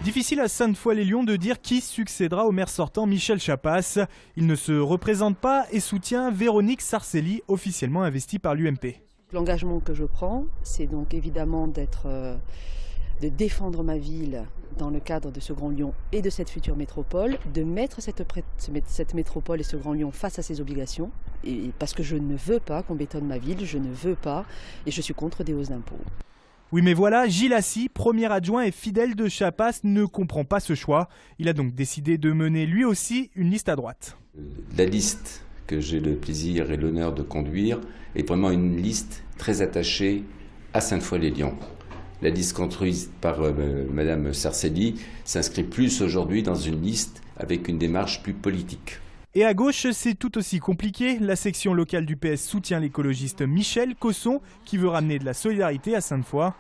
Difficile à Sainte-Foy-les-Lyons de dire qui succédera au maire sortant Michel Chapas. Il ne se représente pas et soutient Véronique Sarcelli, officiellement investie par l'UMP. L'engagement que je prends, c'est donc évidemment de défendre ma ville dans le cadre de ce Grand Lyon et de cette future métropole, de mettre cette métropole et ce Grand Lyon face à ses obligations, et parce que je ne veux pas qu'on bétonne ma ville, je ne veux pas, et je suis contre des hausses d'impôts. Oui mais voilà, Gilles Assy, premier adjoint et fidèle de Chapas, ne comprend pas ce choix. Il a donc décidé de mener lui aussi une liste à droite. La liste que j'ai le plaisir et l'honneur de conduire est vraiment une liste très attachée à Sainte-Foy-les-Lyons. La liste construite par Madame Sarcelli s'inscrit plus aujourd'hui dans une liste avec une démarche plus politique. Et à gauche, c'est tout aussi compliqué. La section locale du PS soutient l'écologiste Michel Cosson, qui veut ramener de la solidarité à Sainte-Foy.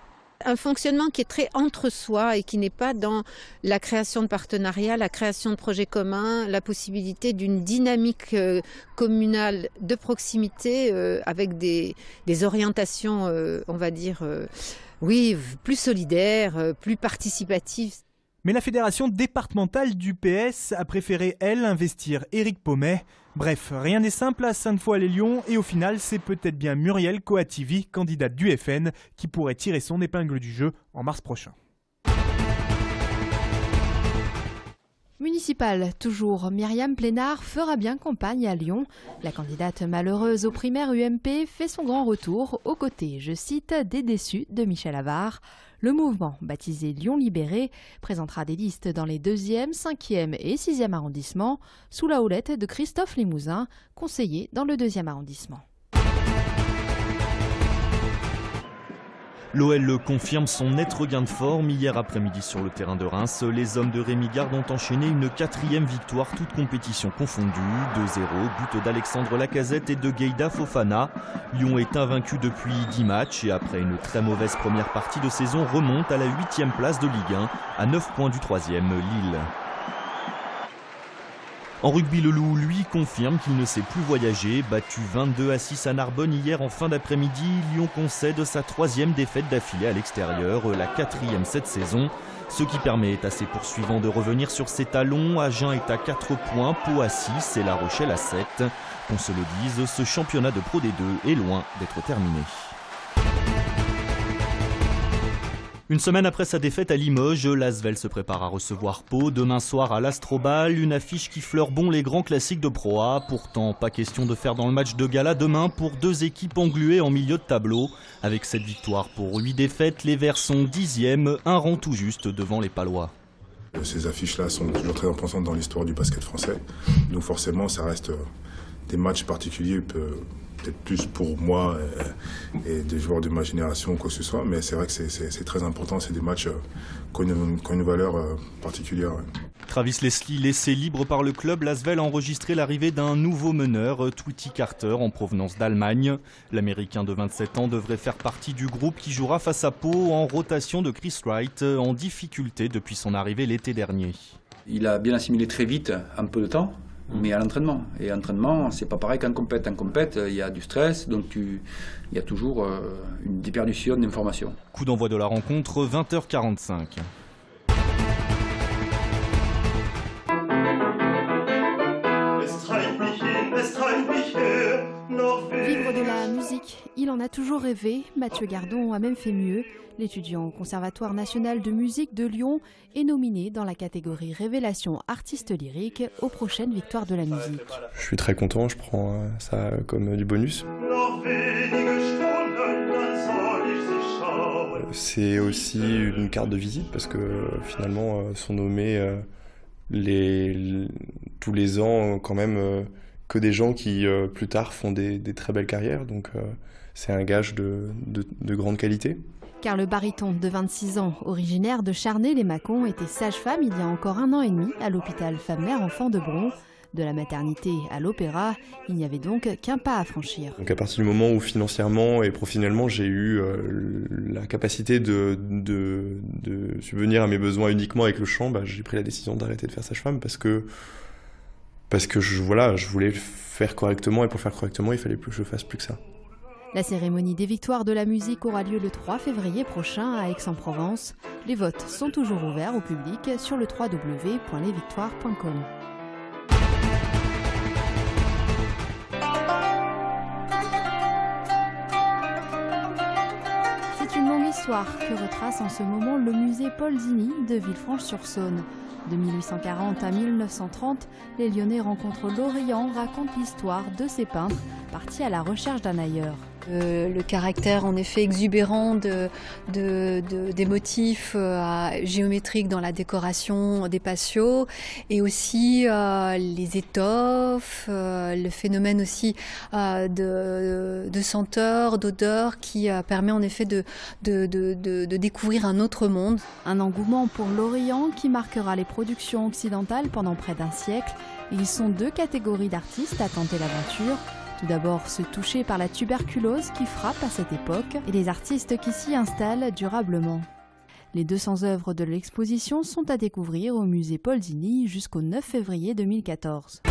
Un fonctionnement qui est très entre soi et qui n'est pas dans la création de partenariats, la création de projets communs, la possibilité d'une dynamique communale de proximité avec des orientations, on va dire, oui, plus solidaires, plus participatives. Mais la fédération départementale du PS a préféré, elle, investir Éric Pommet. Bref, rien n'est simple à Sainte-Foy-les-Lyons et au final, c'est peut-être bien Muriel Coativi, candidate du FN, qui pourrait tirer son épingle du jeu en mars prochain. Municipal, toujours, Myriam Plénard fera bien campagne à Lyon. La candidate malheureuse aux primaires UMP fait son grand retour aux côtés, je cite, des déçus de Michel Avare. Le mouvement, baptisé Lyon Libéré, présentera des listes dans les 2e, 5e et 6e arrondissements, sous la houlette de Christophe Limousin, conseiller dans le 2e arrondissement. L'OL confirme son net regain de forme hier après-midi sur le terrain de Reims. Les hommes de Rémi Garde ont enchaîné une 4e victoire, toute compétition confondue. 2-0, but d'Alexandre Lacazette et de Gueïda Fofana. Lyon est invaincu depuis 10 matchs et après une très mauvaise première partie de saison remonte à la 8e place de Ligue 1, à 9 points du 3e, Lille. En rugby, le Loup, lui, confirme qu'il ne sait plus voyager. Battu 22-6 à Narbonne hier en fin d'après-midi, Lyon concède sa 3e défaite d'affilée à l'extérieur, la 4e cette saison. Ce qui permet à ses poursuivants de revenir sur ses talons. Agen est à 4 points, Pau à 6 et La Rochelle à 7. Qu'on se le dise, ce championnat de Pro D2 est loin d'être terminé. Une semaine après sa défaite à Limoges, l'Asvel se prépare à recevoir Pau demain soir à l'Astrobal, une affiche qui fleure bon les grands classiques de Pro A. Pourtant, pas question de faire dans le match de gala demain pour deux équipes engluées en milieu de tableau. Avec cette victoire pour 8 défaites, les Verts sont 10e, un rang tout juste devant les Palois. Ces affiches-là sont toujours très importantes dans l'histoire du basket français. Donc forcément, ça reste des matchs particuliers, peut-être plus pour moi et des joueurs de ma génération ou quoi que ce soit, mais c'est vrai que c'est très important, c'est des matchs qui ont une valeur particulière. Travis Leslie, laissé libre par le club, l'Asvel a enregistré l'arrivée d'un nouveau meneur, Tweety Carter, en provenance d'Allemagne. L'Américain de 27 ans devrait faire partie du groupe qui jouera face à Pau en rotation de Chris Wright, en difficulté depuis son arrivée l'été dernier. Il a bien assimilé très vite, en peu de temps, mais à l'entraînement. Et l'entraînement, c'est pas pareil qu'en compète. En compète, il y a du stress, donc il y a toujours une déperdition d'informations. Coup d'envoi de la rencontre, 20h45. Vivre de la musique, il en a toujours rêvé. Mathieu Gardon a même fait mieux. L'étudiant au Conservatoire national de musique de Lyon est nominé dans la catégorie Révélation artiste lyrique aux prochaines victoires de la musique. Je suis très content, je prends ça comme du bonus. C'est aussi une carte de visite parce que finalement sont nommés tous les ans quand même que des gens qui plus tard font des très belles carrières. Donc c'est un gage de grande qualité. Car le baryton de 26 ans, originaire de Charnay-les-Mâcons, était sage-femme il y a encore 1 an et demi à l'hôpital Femme-Mère-Enfant de Bron. De la maternité à l'opéra, il n'y avait donc qu'un pas à franchir. Donc à partir du moment où financièrement et professionnellement j'ai eu la capacité de subvenir à mes besoins uniquement avec le chant, j'ai pris la décision d'arrêter de faire sage-femme parce que je voulais faire correctement et pour faire correctement il fallait plus que je fasse plus que ça. La cérémonie des victoires de la musique aura lieu le 3 février prochain à Aix-en-Provence. Les votes sont toujours ouverts au public sur le www.lesvictoires.com. C'est une longue histoire que retrace en ce moment le musée Paul Dini de Villefranche-sur-Saône. De 1840 à 1930, les Lyonnais rencontrent l'Orient, racontent l'histoire de ces peintres partis à la recherche d'un ailleurs. Le caractère en effet exubérant des motifs géométriques dans la décoration des patios et aussi les étoffes, le phénomène aussi de senteur, d'odeur qui permet en effet de découvrir un autre monde. Un engouement pour l'Orient qui marquera les productions occidentales pendant près d'un siècle. Ils sont deux catégories d'artistes à tenter l'aventure. Tout d'abord, ceux touchés par la tuberculose qui frappe à cette époque et les artistes qui s'y installent durablement. Les 200 œuvres de l'exposition sont à découvrir au musée Paul Dini jusqu'au 9 février 2014.